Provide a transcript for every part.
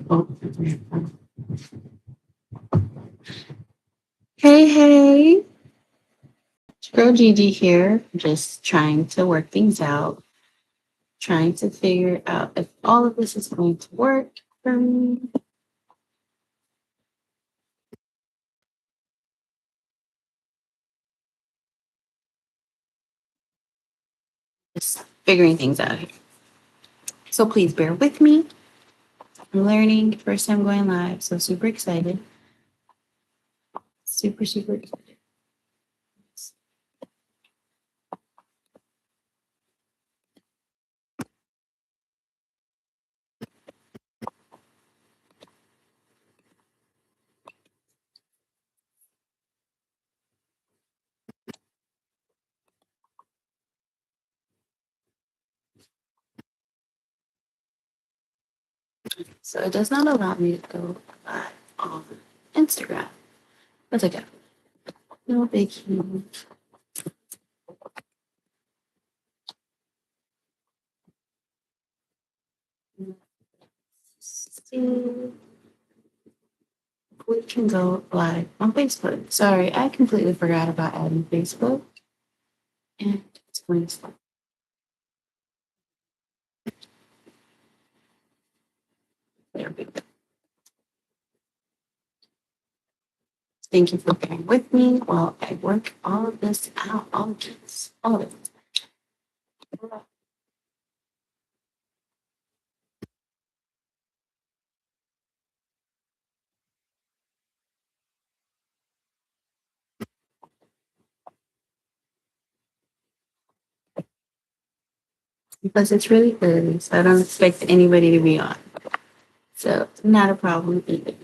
Oh. Hey, hey, it's girl Gigi here. Just trying to work things out, trying to figure out if all of this is going to work for me. Just figuring things out here. So please bear with me. I'm learning, first time going live, so super excited. Super, super excited. So it does not allow me to go live on Instagram. That's okay. No biggie. See, we can go live on Facebook. Sorry, I completely forgot about adding Facebook. And it's going to start. There we go. Thank you for bearing with me while I work all of this out, all of this, all of it. Because it's really early, so I don't expect anybody to be on. So not a problem either.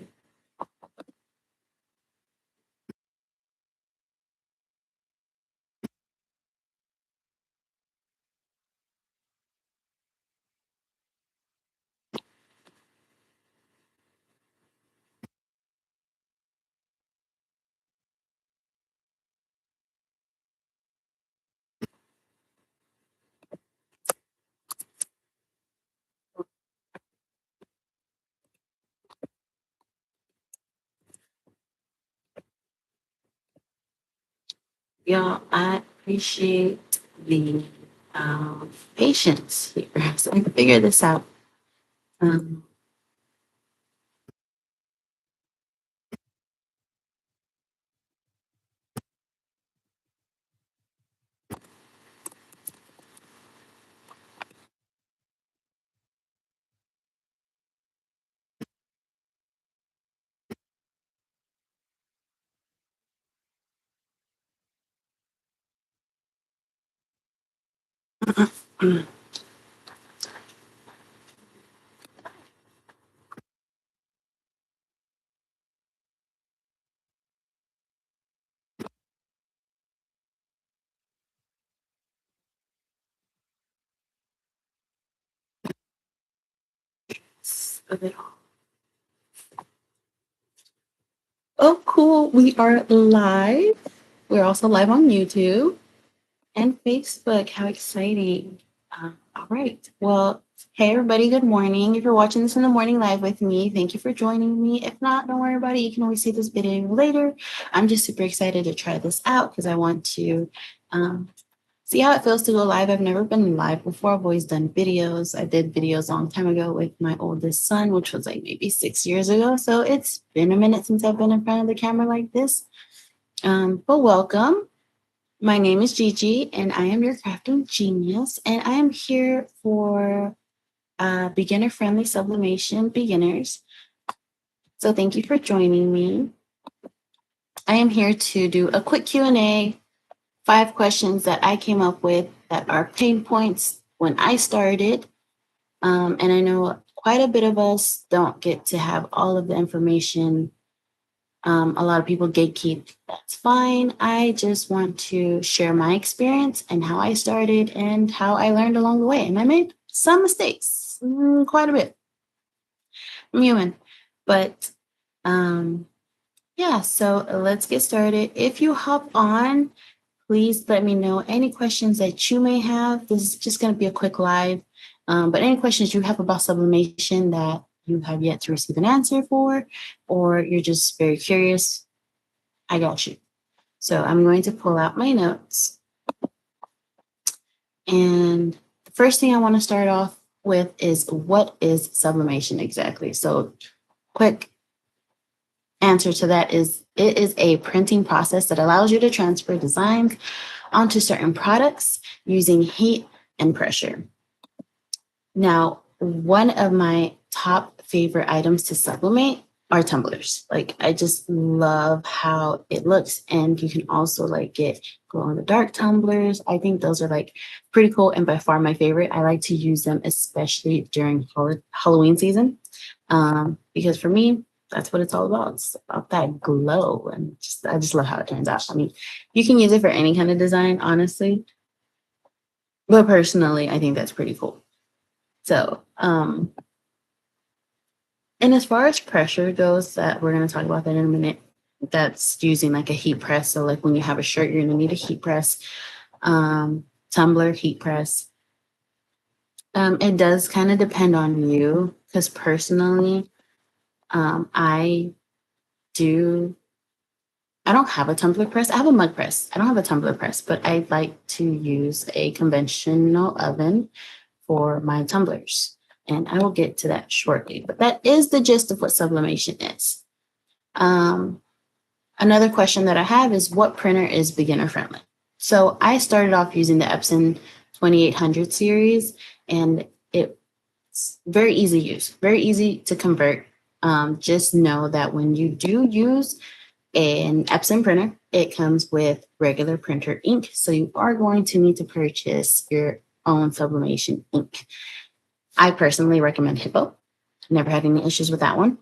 Y'all, I appreciate the patience here. So I can figure this out. Um, okay. Oh, cool. We are live. We're also live on YouTube and Facebook. How exciting. All right. Well, hey, everybody. Good morning. If you're watching this in the morning live with me, thank you for joining me. If not, don't worry about it. You can always see this video later. I'm just super excited to try this out because I want to see how it feels to go live. I've never been live before. I've always done videos. I did videos a long time ago with my oldest son, which was like maybe 6 years ago. So it's been a minute since I've been in front of the camera like this. But welcome. My name is Gigi, and I am your crafting genius. And I am here for beginner-friendly sublimation beginners. So thank you for joining me. I am here to do a quick Q&A, 5 questions that I came up with that are pain points when I started. And I know quite a bit of us don't get to have all of the information. A lot of people gatekeep. That's fine. I just want to share my experience and how I started and how I learned along the way. And I made some mistakes, quite a bit. I'm human. But yeah, so let's get started. If you hop on, please let me know any questions that you may have. This is just going to be a quick live. But any questions you have about sublimation that you have yet to receive an answer for, or you're just very curious, I got you. So I'm going to pull out my notes. And the first thing I want to start off with is, what is sublimation exactly? So quick answer to that is, it is a printing process that allows you to transfer designs onto certain products using heat and pressure. Now, one of my top favorite items to sublimate are tumblers. Like, I just love how it looks. And you can also like get glow in the dark tumblers. I think those are like pretty cool and by far my favorite. I like to use them especially during Halloween season, because for me, that's what it's all about. It's about that glow, and I just love how it turns out. I mean, you can use it for any kind of design, honestly, but personally, I think that's pretty cool. So, and as far as pressure goes, that we're going to talk about that in a minute. That's using like a heat press. So, like when you have a shirt, you're going to need a heat press, tumbler, heat press. It does kind of depend on you, because personally, I do. I don't have a tumbler press. I have a mug press. I don't have a tumbler press, but I like to use a conventional oven for my tumblers. And I will get to that shortly. But that is the gist of what sublimation is. Another question that I have is, what printer is beginner friendly? So I started off using the Epson 2800 series, and it's very easy to use, very easy to convert. Just know that when you do use an Epson printer, it comes with regular printer ink. So you are going to need to purchase your own sublimation ink. I personally recommend Hippo. Never had any issues with that one.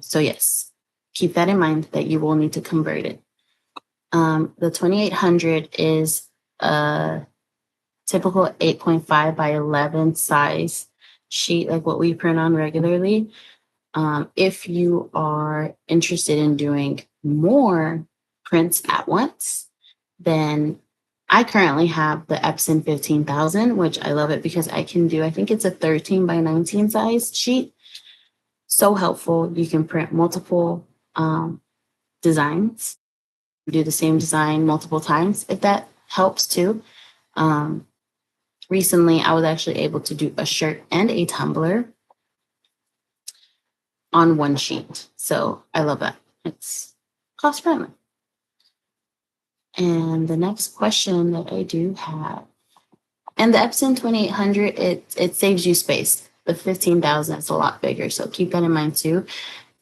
So yes, keep that in mind that you will need to convert it. The 2800 is a typical 8.5 by 11 size sheet, like what we print on regularly. If you are interested in doing more prints at once, then I currently have the Epson 15,000, which I love it because I can do, I think it's a 13 by 19 size sheet. So helpful. You can print multiple designs, do the same design multiple times, if that helps too. Recently, I was actually able to do a shirt and a tumbler on one sheet. So I love that. It's cost friendly. And the next question that I do have, and the Epson 2800, it saves you space. The 15,000 is a lot bigger. So keep that in mind too,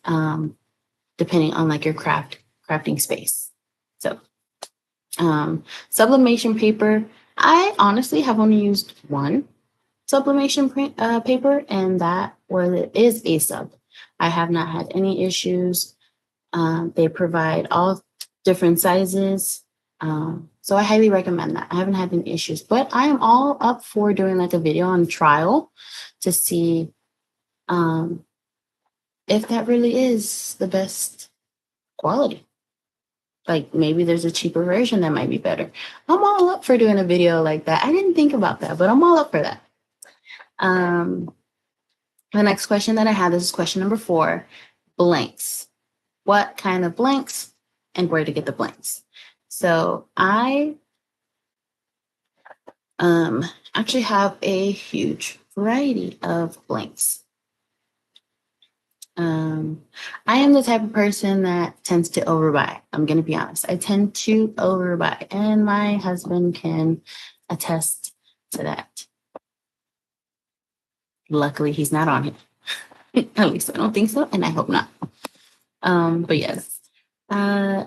depending on like your crafting space. So sublimation paper, I honestly have only used one sublimation paper, and that is a sub. I have not had any issues. They provide all different sizes. So I highly recommend that. I haven't had any issues, but I am all up for doing like a video on trial to see if that really is the best quality. Like maybe there's a cheaper version that might be better. I'm all up for doing a video like that. I didn't think about that, but I'm all up for that. The next question that I have, this is question number 4, blanks. What kind of blanks and where to get the blanks? So I actually have a huge variety of blanks. I am the type of person that tends to overbuy. I'm going to be honest. I tend to overbuy, and my husband can attest to that. Luckily, he's not on here. At least I don't think so, and I hope not. But yes, I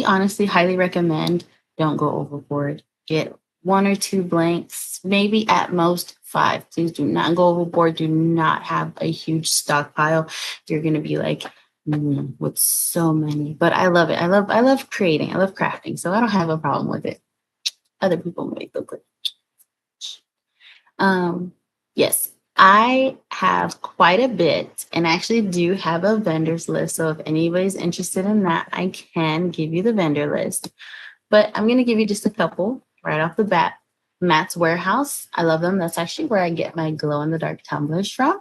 honestly, highly recommend don't go overboard. Get 1 or 2 blanks, maybe at most 5. Please do not go overboard. Do not have a huge stockpile. You're going to be like with so many. But I love it. I love creating. I love crafting. So I don't have a problem with it. Other people might look good. Yes, I have quite a bit, and I actually do have a vendor's list. So if anybody's interested in that, I can give you the vendor list. But I'm going to give you just a couple right off the bat. Matt's Warehouse. I love them. That's actually where I get my glow in the dark tumblers from.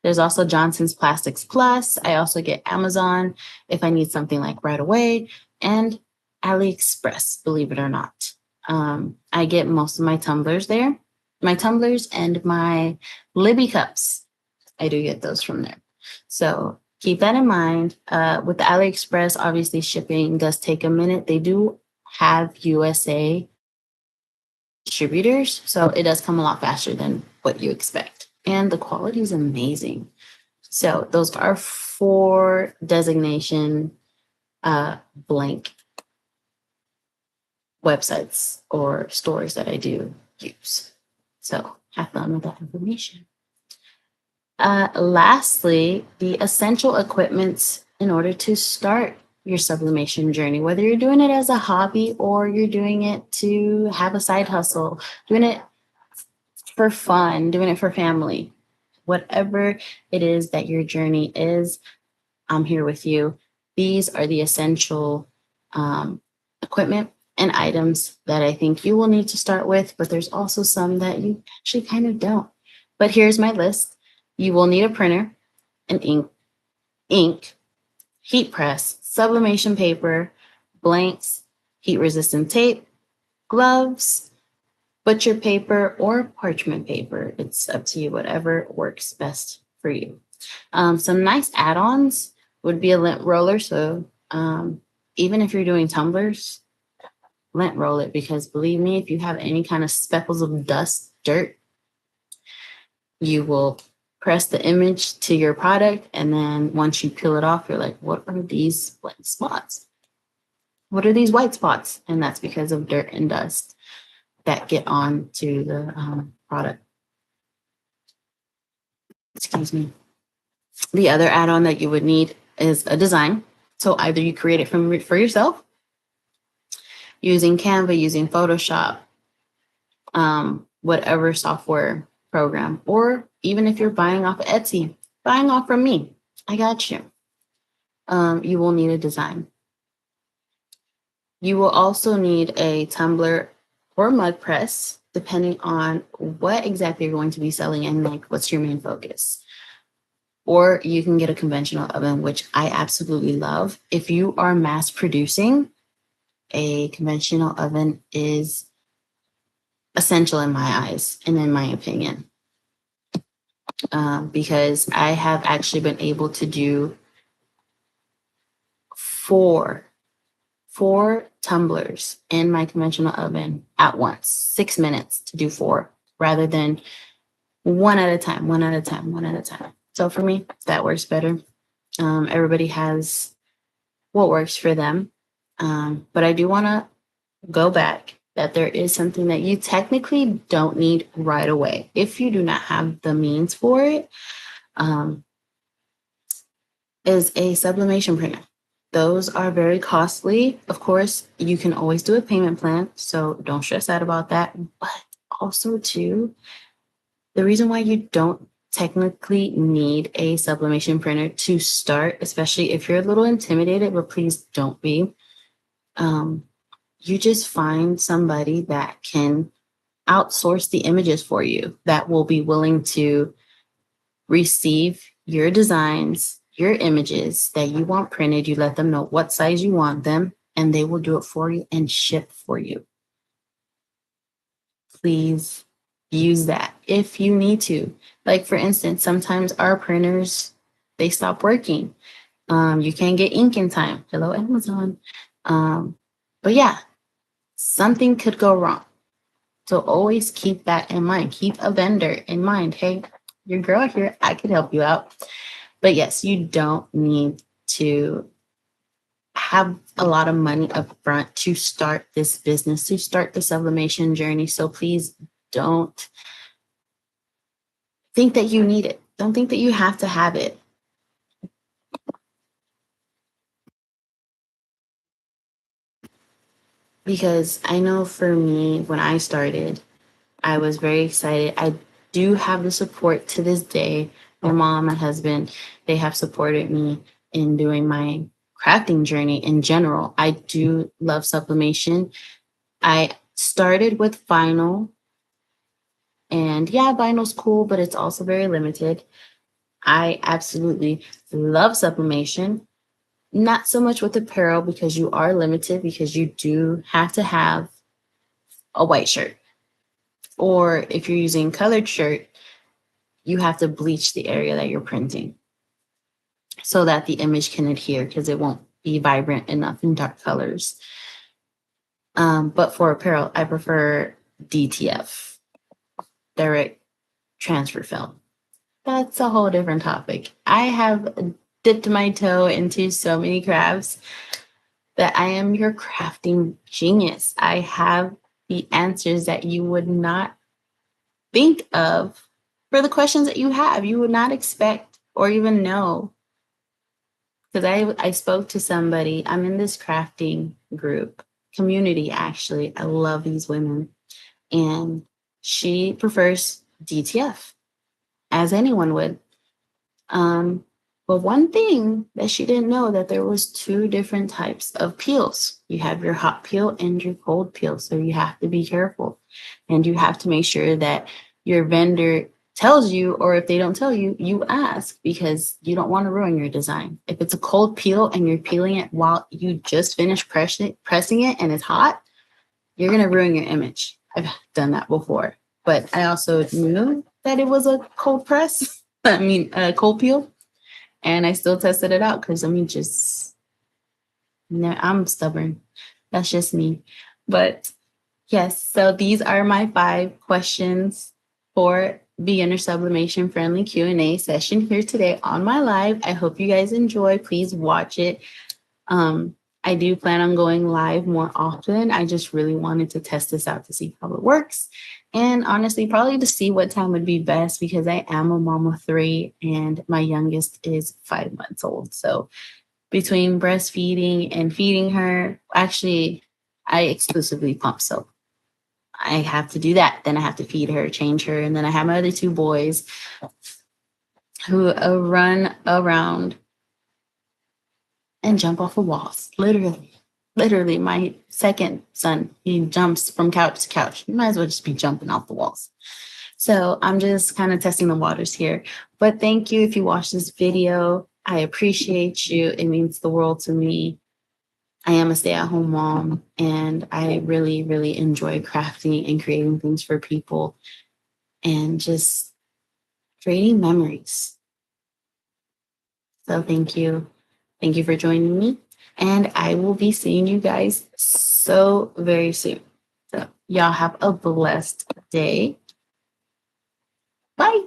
There's also Johnson's Plastics Plus. I also get Amazon if I need something like right away, and AliExpress, believe it or not. I get most of my tumblers there. My tumblers and my Libby cups, I do get those from there. So keep that in mind. With the AliExpress, obviously shipping does take a minute. They do have USA distributors, so it does come a lot faster than what you expect. And the quality is amazing. So those are 4 designation blank websites or stores that I do use. So have fun with that information. Lastly, the essential equipments in order to start your sublimation journey, whether you're doing it as a hobby or you're doing it to have a side hustle, doing it for fun, doing it for family, whatever it is that your journey is, I'm here with you. These are the essential equipment and items that I think you will need to start with, but there's also some that you actually kind of don't. But here's my list. You will need a printer, an ink, heat press, sublimation paper, blanks, heat resistant tape, gloves, butcher paper, or parchment paper. It's up to you, whatever works best for you. Some nice add-ons would be a lint roller. So even if you're doing tumblers, lint roll it, because believe me, if you have any kind of speckles of dust, dirt, you will press the image to your product. And then once you peel it off, you're like, what are these blank spots? What are these white spots? And that's because of dirt and dust that get on to the product. Excuse me. The other add-on that you would need is a design. So either you create it for yourself using Canva, using Photoshop, whatever software program, or even if you're buying off of Etsy, buying off from me, I got you. You will need a design. You will also need a tumbler or mug press, depending on what exactly you're going to be selling and like what's your main focus. Or you can get a conventional oven, which I absolutely love. If you are mass producing, a conventional oven is essential in my eyes and in my opinion, because I have actually been able to do four tumblers in my conventional oven at once, 6 minutes to do 4, rather than one at a time. So for me, that works better. Everybody has what works for them. But I do want to go back that there is something that you technically don't need right away if you do not have the means for it, is a sublimation printer. Those are very costly. Of course, you can always do a payment plan, so don't stress out about that. But also, too, the reason why you don't technically need a sublimation printer to start, especially if you're a little intimidated, but please don't be. You just find somebody that can outsource the images for you, that will be willing to receive your designs, your images that you want printed. You let them know what size you want them, and they will do it for you and ship for you. Please use that if you need to. Like, for instance, sometimes our printers, they stop working. You can't get ink in time. Hello, Amazon. But yeah, something could go wrong. So always keep that in mind. Keep a vendor in mind. Hey, your girl here, I could help you out. But yes, you don't need to have a lot of money up front to start this business, to start the sublimation journey. So please don't think that you need it. Don't think that you have to have it. Because I know for me, when I started, I was very excited. I do have the support to this day. My mom, my husband, they have supported me in doing my crafting journey in general. I do love sublimation. I started with vinyl, and yeah, vinyl's cool, but it's also very limited. I absolutely love sublimation. Not so much with apparel because you are limited because you do have to have a white shirt. Or if you're using colored shirt, you have to bleach the area that you're printing so that the image can adhere because it won't be vibrant enough in dark colors. But for apparel, I prefer DTF, direct transfer film. That's a whole different topic. I have dipped my toe into so many crafts that I am your crafting genius. I have the answers that you would not think of for the questions that you have. You would not expect or even know. Because I spoke to somebody, I'm in this crafting group, community actually. I love these women. And she prefers DTF, as anyone would. Um, but one thing that she didn't know that there was two different types of peels. You have your hot peel and your cold peel. So you have to be careful. And you have to make sure that your vendor tells you, or if they don't tell you, you ask because you don't want to ruin your design. If it's a cold peel and you're peeling it while you just finished pressing it and it's hot, you're going to ruin your image. I've done that before. But I also knew that it was a cold press. I mean, a cold peel. And I still tested it out because I'm stubborn. That's just me. But yes, so these are my 5 questions for beginner sublimation friendly Q&A session here today on my live. I hope you guys enjoy. Please watch it. I do plan on going live more often. I just really wanted to test this out to see how it works. And honestly, probably to see what time would be best because I am a mom of 3 and my youngest is 5 months old. So between breastfeeding and feeding her, actually, I exclusively pump soap. I have to do that. Then I have to feed her, change her. And then I have my other 2 boys who run around and jump off of walls. Literally, my second son, he jumps from couch to couch. You might as well just be jumping off the walls. So I'm just kind of testing the waters here. But thank you if you watch this video. I appreciate you. It means the world to me. I am a stay-at-home mom, and I really, really enjoy crafting and creating things for people and just creating memories. So thank you. Thank you for joining me. And I will be seeing you guys so very soon. So y'all have a blessed day. Bye.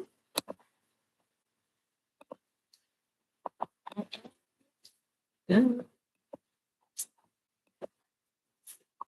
Good.